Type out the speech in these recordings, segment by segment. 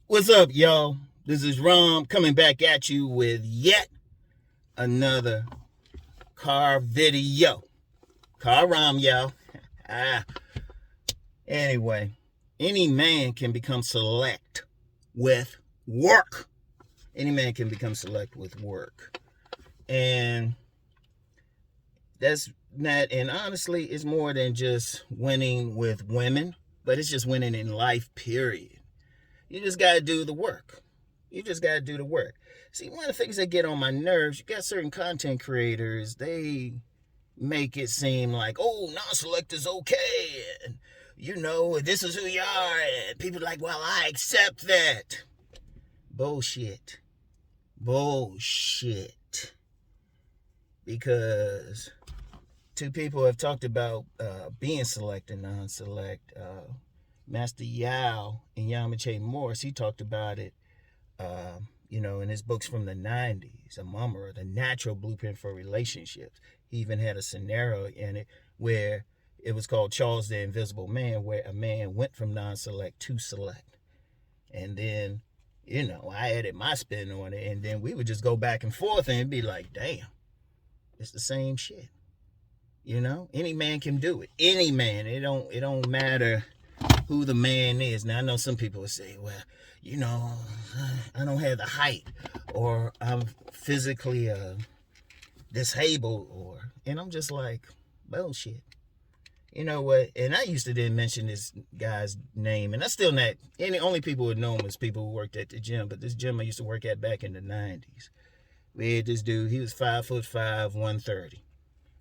What's up, y'all? This is Rom coming back at you with yet another car video. Car Rom, y'all. Ah. Anyway, any man can become select with work. Any man can become select with work. And that's not, and honestly, it's more than just winning with women, but it's just winning in life, period. You just got to do the work. You just got to do the work. See, one of the things that get on my nerves, you got certain content creators, they make it seem like, oh, non-select is okay. And, this is who you are. And people are like, well, I accept that. Bullshit. Because two people have talked about being select and non-select. Master Yao and Yamache Morris, he talked about it, in his books from the 90s, a mummer, the natural blueprint for relationships. He even had a scenario in it where it was called Charles the Invisible Man, where a man went from non-select to select. And then, I added my spin on it, and then we would just go back and forth and be like, damn, it's the same shit. Any man can do it. Any man. It don't matter who the man is. Now, I know some people would say, well, I don't have the height, or I'm physically disabled, and I'm just like, bullshit. You know what? And I used to then mention this guy's name, and I still not, and the only people who know him was people who worked at the gym, but this gym I used to work at back in the 90s. We had this dude, he was 5'5", 130.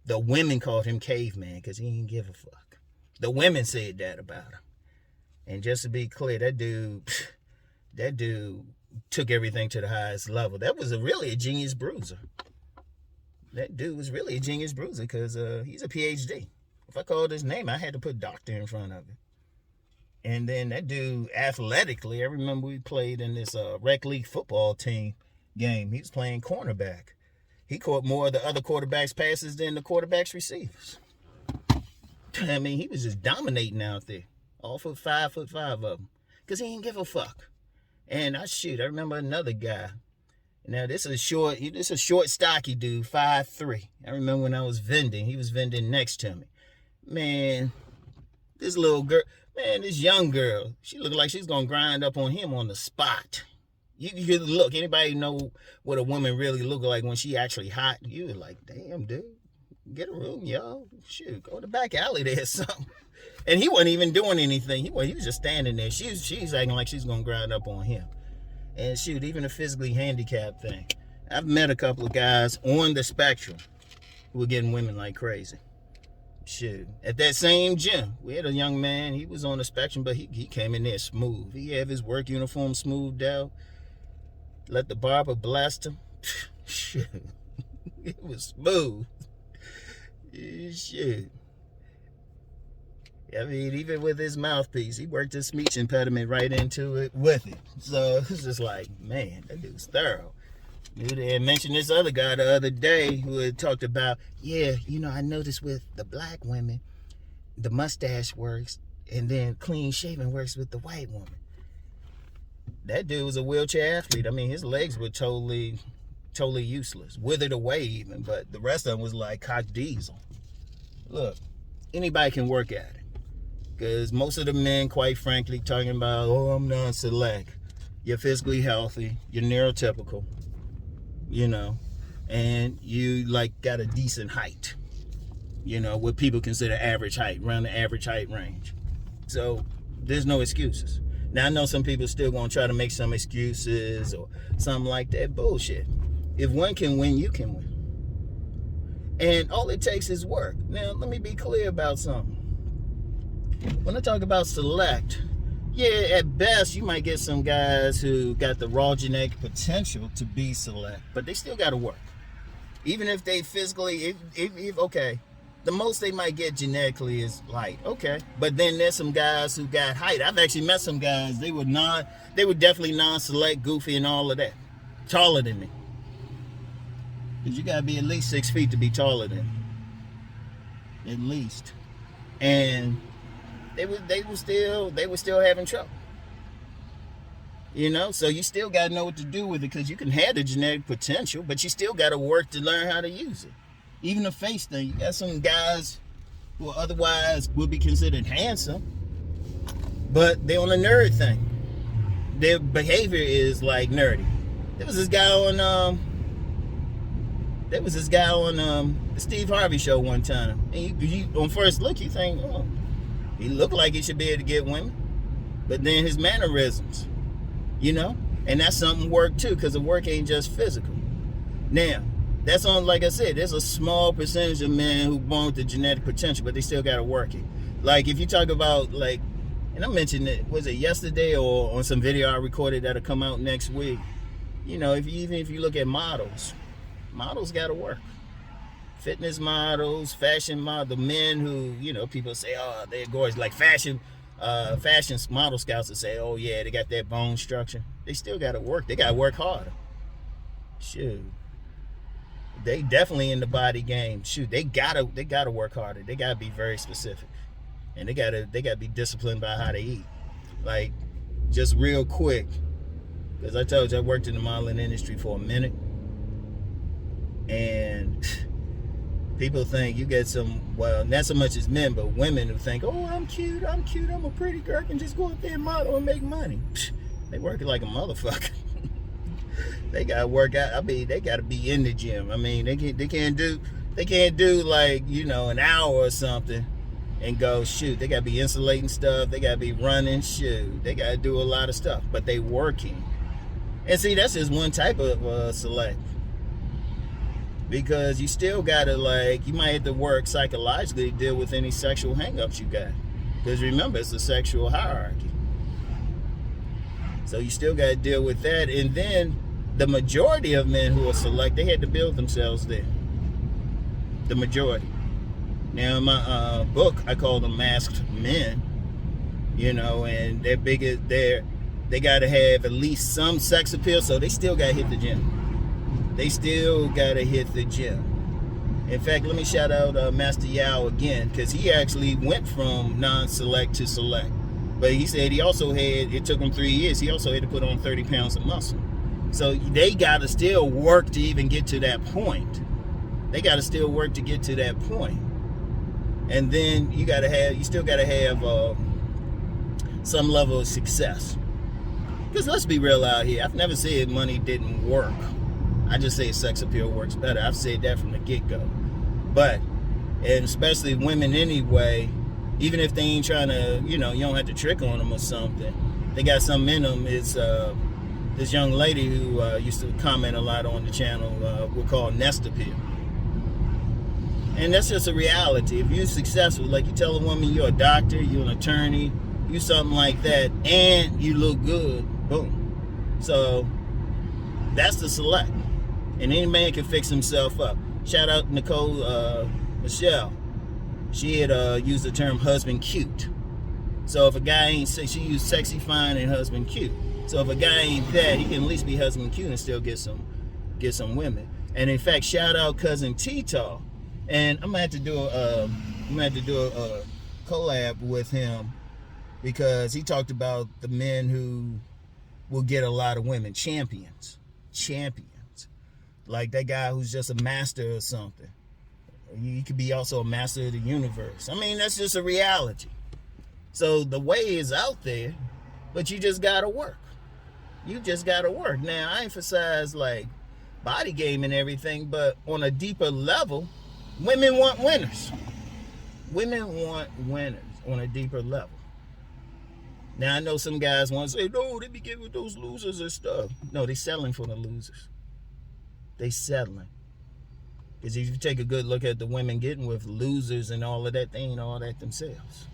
The women called him caveman because he didn't give a fuck. The women said that about him. And just to be clear, that dude took everything to the highest level. That was really a genius bruiser. That dude was really a genius bruiser because he's a PhD. If I called his name, I had to put doctor in front of it. And then that dude, athletically, I remember we played in this rec league football team game. He was playing cornerback. He caught more of the other quarterbacks' passes than the quarterbacks' receivers. I mean, he was just dominating out there. All for 5'5" of them. Because he didn't give a fuck. And I remember another guy. Now, this is a short, stocky dude, 5'3". I remember when I was vending, he was vending next to me. Man, this young girl, she looked like she's going to grind up on him on the spot. You could look, anybody know what a woman really look like when she actually hot? You were like, damn, dude, get a room, y'all. Shoot, go to the back alley there or something. And he wasn't even doing anything. He was just standing there. She's acting like she's going to grind up on him. And shoot, even a physically handicapped thing. I've met a couple of guys on the spectrum who were getting women like crazy. Shoot, at that same gym, we had a young man. He was on the spectrum, but he came in there smooth. He had his work uniform smoothed out. Let the barber blast him. Shoot, it was smooth. Shit. I mean, even with his mouthpiece, he worked his speech impediment right into it with it. So it's just like, man, that dude's thorough. Dude, they had mentioned this other guy the other day who had talked about, I noticed with the black women, the mustache works, and then clean shaven works with the white woman. That dude was a wheelchair athlete. I mean, his legs were totally useless, withered away even, but the rest of them was like cock diesel. Look, anybody can work at it. Because most of the men, quite frankly, talking about, I'm non-select. You're physically healthy. You're neurotypical. And you, got a decent height. What people consider average height, around the average height range. So, there's no excuses. Now, I know some people still going to try to make some excuses or something like that. Bullshit. If one can win, you can win. And all it takes is work. Now, let me be clear about something. When I talk about select, at best you might get some guys who got the raw genetic potential to be select, but they still got to work. Even if they physically, okay, the most they might get genetically is light, okay. But then there's some guys who got height. I've actually met some guys, they were definitely non-select, goofy and all of that. Taller than me. Because you got to be at least 6 feet to be taller than me. At least. And they were still having trouble. You know, so you still got to know what to do with it, because you can have the genetic potential, but you still got to work to learn how to use it. Even the face thing, you got some guys who otherwise would be considered handsome, but they're on a nerd thing. Their behavior is like nerdy. There was this guy on the Steve Harvey show one time. And you on first look, you think, oh, he looked like he should be able to get women. But then his mannerisms, you know? And that's something work too, because the work ain't just physical. Now, that's on, like I said, there's a small percentage of men who born with the genetic potential, but they still got to work it. Like, if you talk about, like, and I mentioned it, was it yesterday or on some video I recorded that'll come out next week? You know, even if you look at models got to work. Fitness models, fashion models, the men who, you know, people say, oh, they're gorgeous. Like fashion model scouts will say, oh yeah, they got that bone structure. They still got to work. They got to work harder. Shoot. They definitely in the body game. Shoot, they gotta work harder. They gotta be very specific. And they gotta be disciplined by how they eat. Like, just real quick, because I told you I worked in the modeling industry for a minute, and people think you get some, well, not so much as men, but women who think, oh, I'm cute, I'm a pretty girl, I can just go out there and model and make money. They working like a motherfucker. They gotta work out. I mean, they gotta be in the gym. I mean, they can't do like, you know, an hour or something and go shoot. They gotta be insulating stuff. They gotta be running. Shoot, they gotta do a lot of stuff. But they working. And see, that's just one type of select. Because you still gotta, like, you might have to work psychologically to deal with any sexual hangups you got. Because remember, it's a sexual hierarchy. So you still gotta deal with that. And then the majority of men who are select, they had to build themselves there. The majority. Now in my book, I call them masked men. You know, and they're bigger. They gotta have at least some sex appeal, so they still gotta hit the gym. They still gotta hit the gym. In fact, let me shout out Master Yao again, because he actually went from non-select to select. But he said he also had, it took him 3 years, he also had to put on 30 pounds of muscle. So they gotta still work to even get to that point. They gotta still work to get to that point. And then you still gotta have some level of success. Because let's be real out here, I've never said money didn't work. I just say sex appeal works better. I've said that from the get-go. But, and especially women anyway, even if they ain't trying to, you know, you don't have to trick on them or something, they got something in them. It's this young lady who used to comment a lot on the channel, we'll call nest appeal. And that's just a reality. If you're successful, like you tell a woman you're a doctor, you're an attorney, you something like that, and you look good, boom. So that's the select. And any man can fix himself up. Shout out Nicole Michelle. She had used the term husband cute. So if a guy ain't, she used sexy, fine, and husband cute. So if a guy ain't that, he can at least be husband cute and still get some women. And in fact, shout out cousin Tito. And I'm gonna have to do a collab with him, because he talked about the men who will get a lot of women, champions, like that guy who's just a master or something. He could be also a master of the universe. I mean, that's just a reality. So the way is out there, but you just gotta work. You just gotta work. Now, I emphasize like body game and everything, but on a deeper level, women want winners. Women want winners on a deeper level. Now, I know some guys want to say, no, they be getting with those losers and stuff. No, they settling for the losers. They settling. Because if you take a good look at the women getting with losers and all of that, they ain't all that themselves.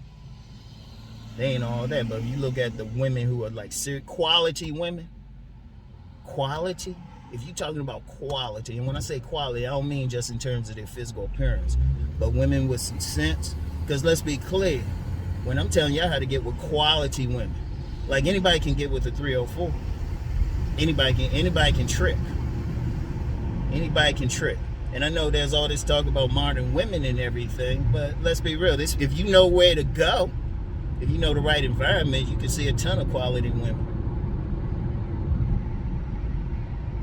They ain't all that. But if you look at the women who are like quality women, quality, if you're talking about quality, and when I say quality, I don't mean just in terms of their physical appearance, but women with some sense. Because let's be clear, when I'm telling y'all how to get with quality women, like anybody can get with a 304. Anybody can trick. Anybody can trick. And I know there's all this talk about modern women and everything, but let's be real. If you know where to go, if you know the right environment, you can see a ton of quality women.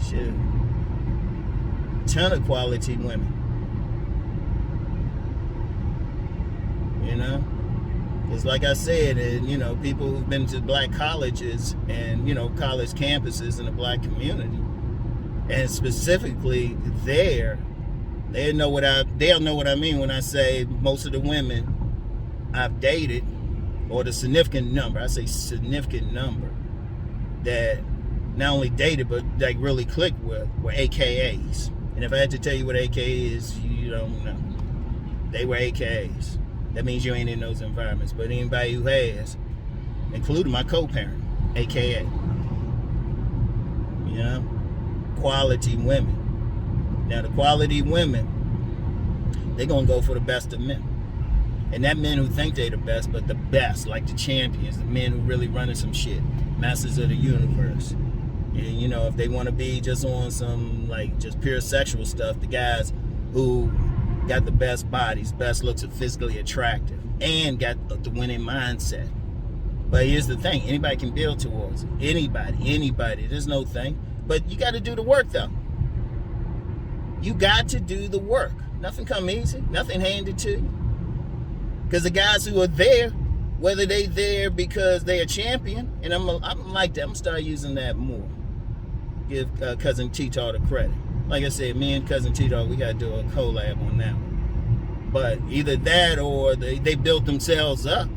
Shit. Ton of quality women. You know? It's like I said, and you know, people who've been to black colleges and, you know, college campuses in the black community, and specifically there, they'll know what I mean when I say most of the women I've dated, or the significant number, I say significant number, that not only dated but like really clicked with, were AKAs. And if I had to tell you what AKA is, you don't know. They were AKAs. That means you ain't in those environments. But anybody who has, including my co-parent, AKA, you know, quality women. Now the quality women, they're gonna go for the best of men. And that men who think they the best, but the best, like the champions, the men who really running some shit, masters of the universe. And you know, if they want to be just on some like just pure sexual stuff, the guys who got the best bodies, best looks, are physically attractive, and got the winning mindset. But here's the thing, anybody can build towards it. Anybody, there's no thing. But you got to do the work though. You got to do the work. Nothing come easy, nothing handed to you. Because the guys who are there, whether they there because they're a champion, and I'm like that, I'm gonna start using that more. Give Cousin T-Tar the credit. Like I said, me and Cousin T-Tar, we gotta do a collab on that one. But either that or they built themselves up.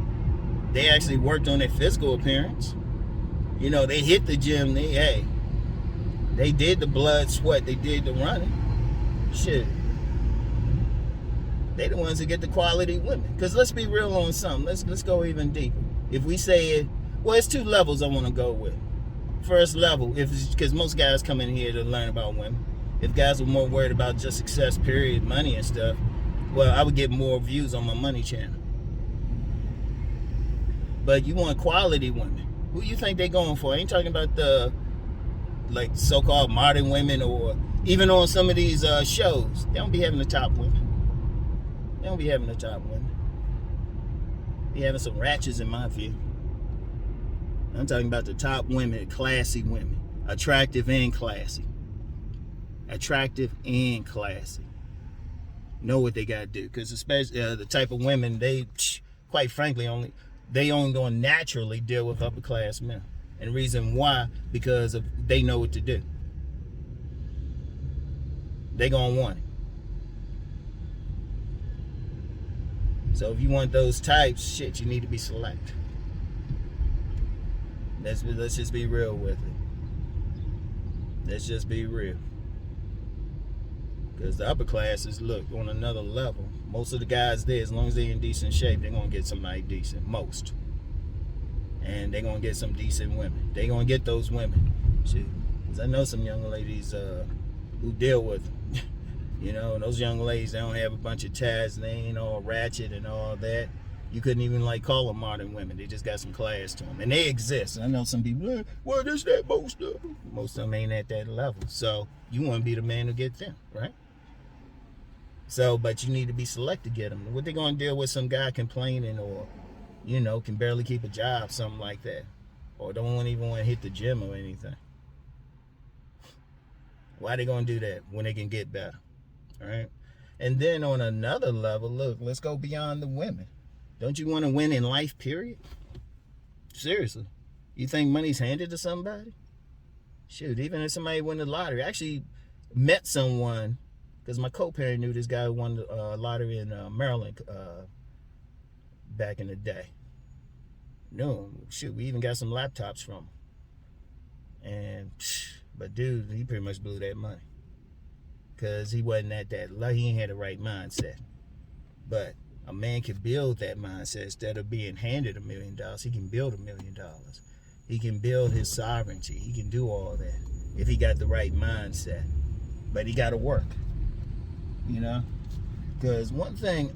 They actually worked on their physical appearance. You know, they hit the gym, they did the blood, sweat, they did the running. Shit. They the ones that get the quality women. Because let's be real on something. Let's go even deeper. If we say it, well, it's two levels I want to go with. First level, because most guys come in here to learn about women. If guys were more worried about just success, period, money and stuff, well, I would get more views on my money channel. But you want quality women. Who you think they going for? I ain't talking about the like so-called modern women, or even on some of these shows. They don't be having the top women. They don't be having the top women. Be having some ratchets in my view. I'm talking about the top women, classy women. Attractive and classy. Attractive and classy. Know what they got to do. Because especially the type of women, they, quite frankly, only going to naturally deal with upper class men. And the reason why, because they know what to do. They going to want it. So if you want those types, shit, you need to be select. Let's just be real with it. Let's just be real. Because the upper classes, look, on another level. Most of the guys there, as long as they're in decent shape, they're going to get somebody decent. Most. And they're going to get some decent women. They're going to get those women. Shit. Because I know some young ladies who deal with them. You know, and those young ladies, they don't have a bunch of tats, and they ain't all ratchet and all that. You couldn't even like call them modern women. They just got some class to them. And they exist. I know some people, well, there's that most of them. Most of them ain't at that level. So you want to be the man who get them, right? So, but you need to be select to get them. What they going to deal with some guy complaining, or, you know, can barely keep a job, something like that. Or don't even want to hit the gym or anything. Why they going to do that when they can get better? All right. And then on another level, look, let's go beyond the women. Don't you want to win in life, period? Seriously. You think money's handed to somebody? Shoot, even if somebody won the lottery. I actually met someone, because my co-parent knew this guy who won the lottery in Maryland back in the day. No, shoot, we even got some laptops from him. And, but dude, he pretty much blew that money. Because he wasn't at that level. He ain't had the right mindset. But a man can build that mindset. Instead of being handed $1 million, he can build $1 million. He can build his sovereignty. He can do all that if he got the right mindset. But he got to work. You know? Because one thing,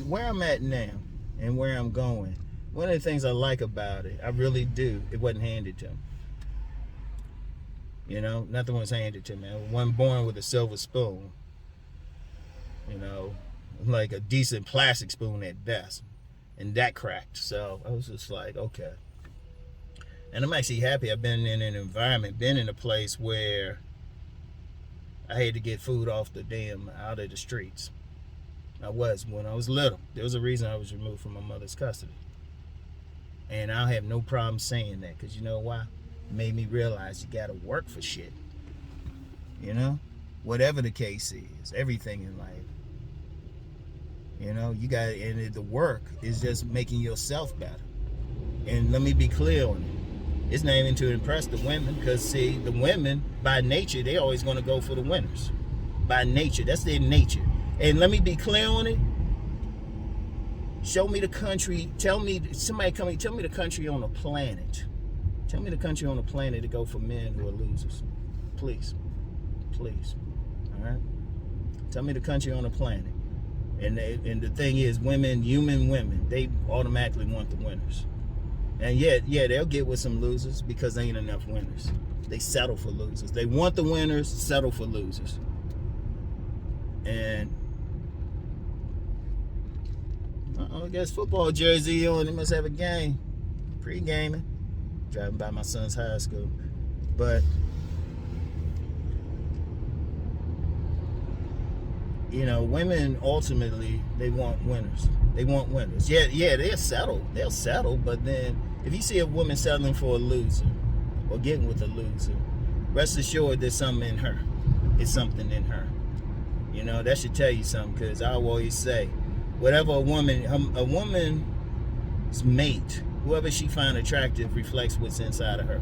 where I'm at now and where I'm going, one of the things I like about it, I really do, it wasn't handed to me. You know, nothing was handed to me. I wasn't born with a silver spoon. You know, like a decent plastic spoon at best. And that cracked. So I was just like, okay. And I'm actually happy I've been in an environment, been in a place where I had to get food off the out of the streets. When I was little. There was a reason I was removed from my mother's custody. And I have no problem saying that, because you know why? It made me realize you gotta work for shit. You know? Whatever the case is, everything in life. You know, and the work is just making yourself better. And let me be clear on it. It's not even to impress the women, because see, the women, by nature, they always gonna go for the winners. By nature, that's their nature. And let me be clear on it. Show me the country. Tell me the country on the planet. Tell me the country on the planet to go for men who are losers. Please. Please. All right? Tell me the country on the planet. And the thing is, human women, they automatically want the winners. And yeah, they'll get with some losers because there ain't enough winners. They settle for losers. They want the winners, settle for losers. And I guess football jersey on. They must have a game. Pre-gaming. Driving by my son's high school. But you know, women ultimately, they want winners. They want winners. Yeah, they'll settle. They'll settle. But then if you see a woman settling for a loser or getting with a loser, rest assured there's something in her. It's something in her. You know, that should tell you something, because I always say, whatever a woman's mate, whoever she finds attractive, reflects what's inside of her.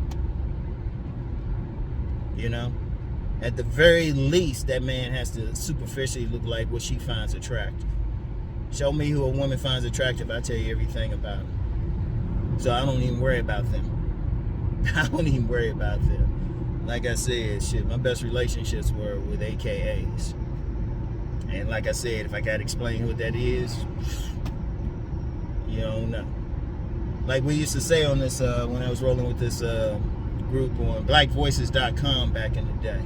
You know? At the very least, that man has to superficially look like what she finds attractive. Show me who a woman finds attractive, I'll tell you everything about her. So I don't even worry about them. I don't even worry about them. Like I said, shit, my best relationships were with AKAs. And like I said, if I gotta explain what that is, you don't know. Like we used to say on this, when I was rolling with this group on blackvoices.com back in the day.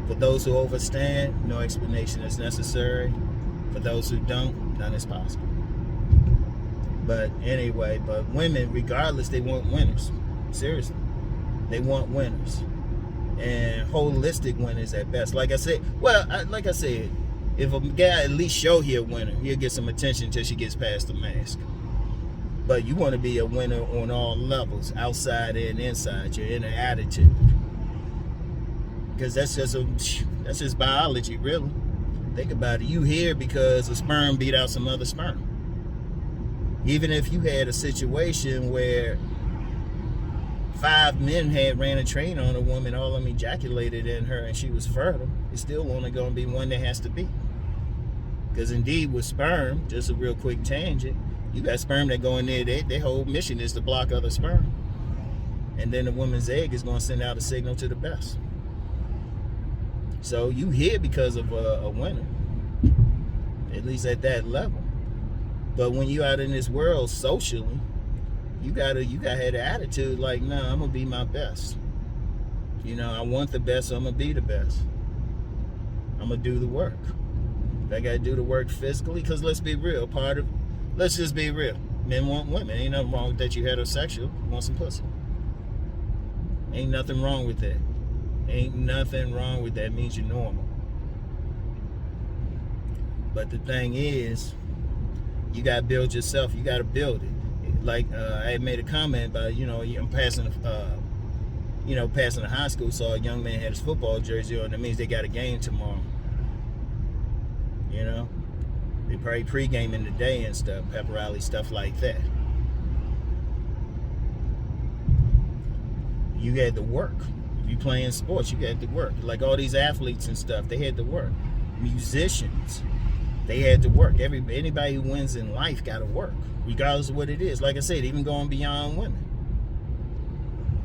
For those who understand, no explanation is necessary. For those who don't, none is possible. But anyway, women, regardless, they want winners. Seriously. They want winners. And holistic winners at best. Like I said, if a guy at least show he a winner, he'll get some attention until she gets past the mask. But you want to be a winner on all levels, outside and inside, your inner attitude. Because that's just biology, really. Think about it. You here because a sperm beat out some other sperm. Even if you had a situation where 5 men had ran a train on a woman, all of them ejaculated in her, and she was fertile, it's still only going to be one that has to beat. Because indeed, with sperm, just a real quick tangent, you got sperm that go in there, their whole mission is to block other sperm. And then the woman's egg is going to send out a signal to the best. So you here because of a winner, at least at that level. But when you out in this world socially, you gotta have the attitude like, nah, I'm gonna be my best. You know, I want the best, so I'm gonna be the best. I'm gonna do the work. If I gotta do the work physically, because let's be real, let's just be real. Men want women. Ain't nothing wrong with that. You heterosexual, you want some pussy. Ain't nothing wrong with that. Ain't nothing wrong with that. It means you're normal. But the thing is, you gotta build yourself. You gotta build it. Like I had made a comment about, I'm passing a high school, saw a young man had his football jersey on. That means they got a game tomorrow. You know, they probably pre-gaming today and stuff, pep rally, stuff like that. You had to work. If you playing sports, you had to work. Like all these athletes and stuff, they had to work. Musicians, they had to work. Anybody who wins in life got to work, regardless of what it is. Like I said, even going beyond women.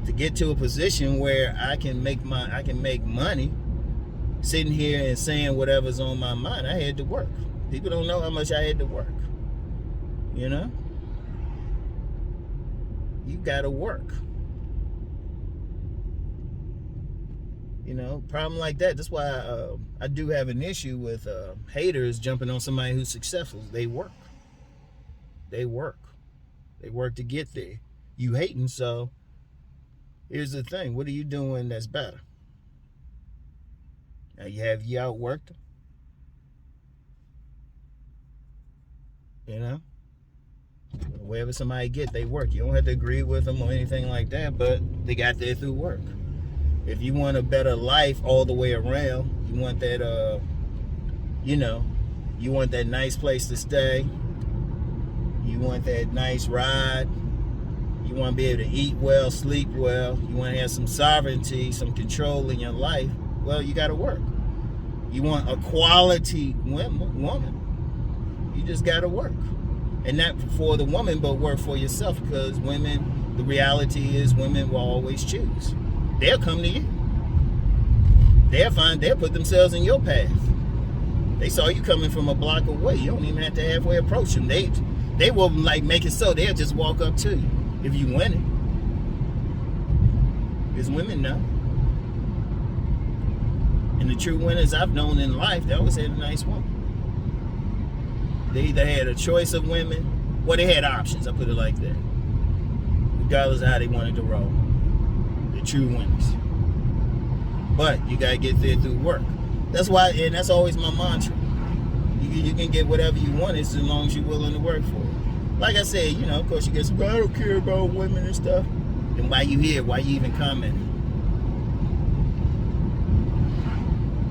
To get to a position where I can make money, sitting here and saying whatever's on my mind, I had to work. People don't know how much I had to work. You know? You got to work. You know, problem like that. That's why I do have an issue with haters jumping on somebody who's successful. They work. They work. They work to get there. You hating, so here's the thing. What are you doing that's better? Now, have you outworked them? You know? Wherever somebody get, they work. You don't have to agree with them or anything like that, but they got there through work. If you want a better life all the way around, you want that, you want that nice place to stay. You want that nice ride. You want to be able to eat well, sleep well. You want to have some sovereignty, some control in your life. Well, you got to work. You want a quality woman. You just got to work. And not for the woman, but work for yourself, because women, the reality is women will always choose. They'll come to you. They'll put themselves in your path. They saw you coming from a block away. You don't even have to halfway approach them. They will like make it so they'll just walk up to you if you win it. Because women know. And the true winners I've known in life, they always had a nice woman. They either had a choice of women, well, they had options, I put it like that. Regardless of how they wanted to roll. The true winners. But you gotta get there through work. That's why, and that's always my mantra. You can get whatever you want as long as you're willing to work for it. Like I said, of course you get some, I don't care about women and stuff. Then why you here? Why you even commenting?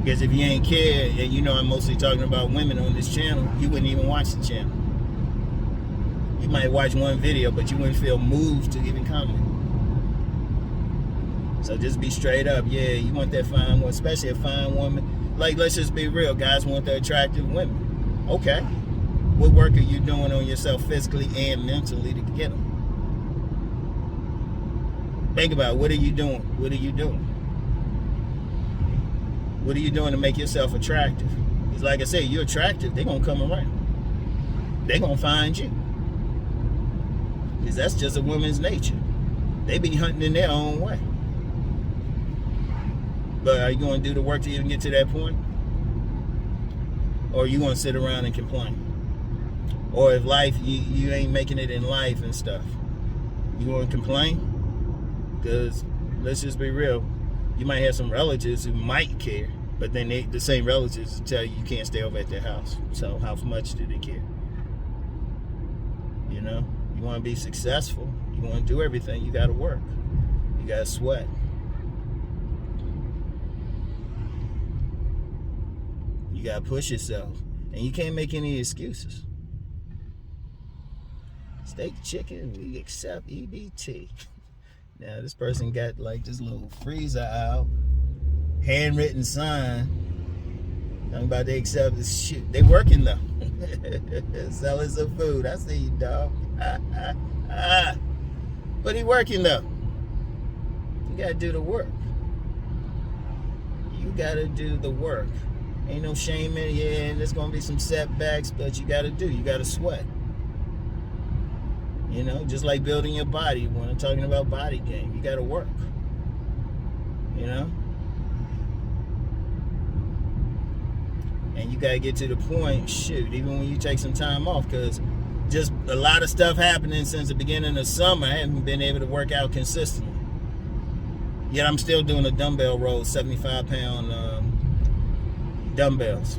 Because if you ain't care, and I'm mostly talking about women on this channel, you wouldn't even watch the channel. You might watch one video, but you wouldn't feel moved to even comment. So just be straight up. Yeah, you want that fine woman, especially a fine woman. Like, let's just be real. Guys want the attractive women. Okay. What work are you doing on yourself physically and mentally to get them? Think about it. What are you doing? What are you doing? What are you doing to make yourself attractive? Because like I said, you're attractive. They're going to come around. They're going to find you. Because that's just a woman's nature. They be hunting in their own way. But are you going to do the work to even get to that point? Or are you going to sit around and complain? Or if life, you ain't making it in life and stuff, you going to complain? Because let's just be real. You might have some relatives who might care, but then the same relatives tell you can't stay over at their house. So how much do they care? You want to be successful. You want to do everything. You got to work. You got to sweat. You got to push yourself. And you can't make any excuses. Steak, chicken, we accept EBT. Now this person got like this little freezer out, handwritten sign. Talking about they accept this shit. They working though. Selling some food. I see you, dog. But he working though. You gotta do the work. You gotta do the work. Ain't no shame in it. Yeah, there's gonna be some setbacks, but you gotta do. You gotta sweat. Just like building your body. When I'm talking about body game, you gotta work. And you gotta get to the point, shoot, even when you take some time off, because just a lot of stuff happening since the beginning of summer. I haven't been able to work out consistently. Yet I'm still doing a dumbbell row, 75-pound dumbbells.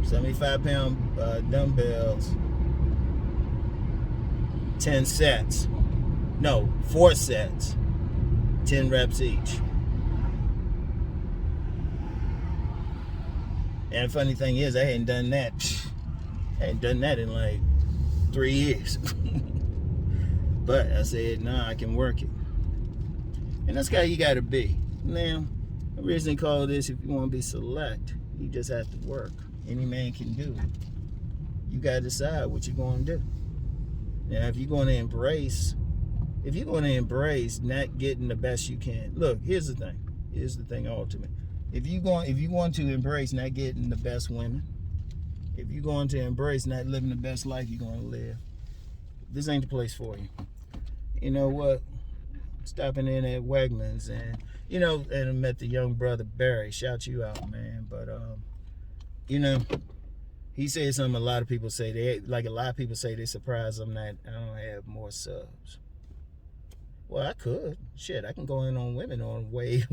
$75-pound dumbbells, 10 sets. No, 4 sets, 10 reps each. And the funny thing is, I hadn't done that. I hadn't done that in like 3 years. But I said, nah, I can work it. And that's how you gotta be. Now, I originally called this, if you want to be select, you just have to work. Any man can do it. You gotta decide what you're gonna do. Now, if you're gonna embrace not getting the best you can. Look, here's the thing. Here's the thing ultimate. If you want to embrace not getting the best women, if you're going to embrace not living the best life you're gonna live, this ain't the place for you. You know what? Stopping in at Wegmans and and I met the young brother Barry. Shout you out, man. But he said something a lot of people say. A lot of people say they're surprised I don't have more subs. Well, I could. Shit, I can go in on women on way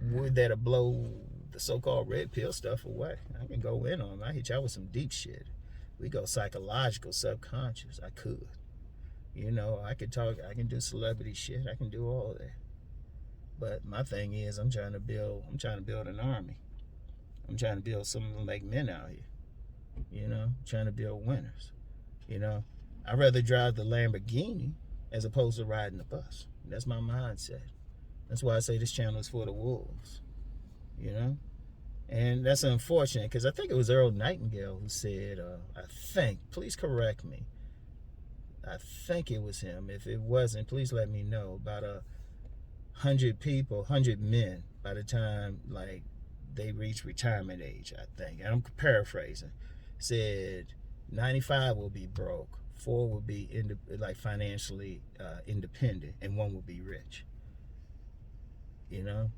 that'll blow the so-called red pill stuff away. I can go in on them. I hit y'all with some deep shit. We go psychological, subconscious. I could. You know, I could talk. I can do celebrity shit. I can do all that. But my thing is, I'm trying to build an army. I'm trying to build something like men out here. You know, trying to build winners. You know, I'd rather drive the Lamborghini as opposed to riding the bus. That's my mindset. That's why I say this channel is for the wolves. You know? And that's unfortunate, because I think it was Earl Nightingale who said, I think, please correct me. I think it was him. If it wasn't, please let me know. About 100 people, 100 men, by the time, like, they reach retirement age, I think. And I'm paraphrasing. Said 95 will be broke. 4 will be financially independent, and 1 will be rich. You know,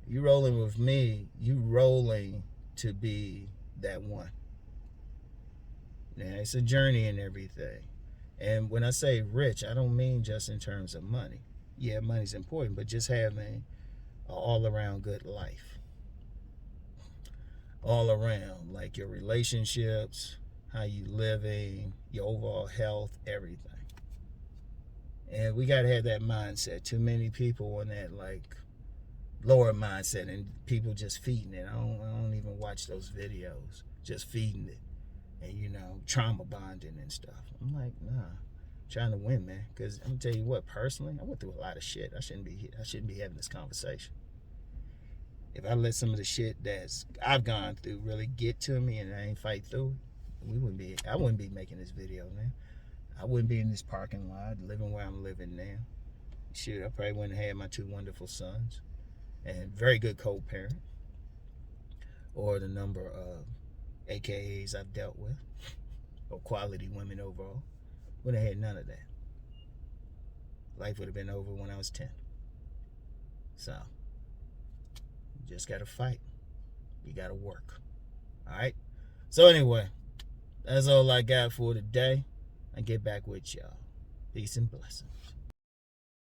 you rolling with me, you rolling to be that one. Now, it's a journey and everything. And when I say rich, I don't mean just in terms of money. Yeah, money's important, but just having an all-around good life. All around, like your relationships, how you living, your overall health, everything. And we gotta have that mindset. Too many people on that like lower mindset, and people just feeding it. I don't even watch those videos. Just feeding it, and you know, trauma bonding and stuff. I'm like, nah, I'm trying to win, man. Because I'm gonna tell you what, personally, I went through a lot of shit. I shouldn't be having this conversation. If I let some of the shit that I've gone through really get to me and I ain't fight through it, I wouldn't be making this video, man. I wouldn't be in this parking lot living where I'm living now. Shit, I probably wouldn't have had my 2 wonderful sons and very good co-parent, or the number of AKAs I've dealt with, or quality women overall. Wouldn't have had none of that. Life would have been over when I was 10. So, you just gotta fight. You gotta work. Alright? So anyway, that's all I got for today. I get back with y'all. Peace and blessings.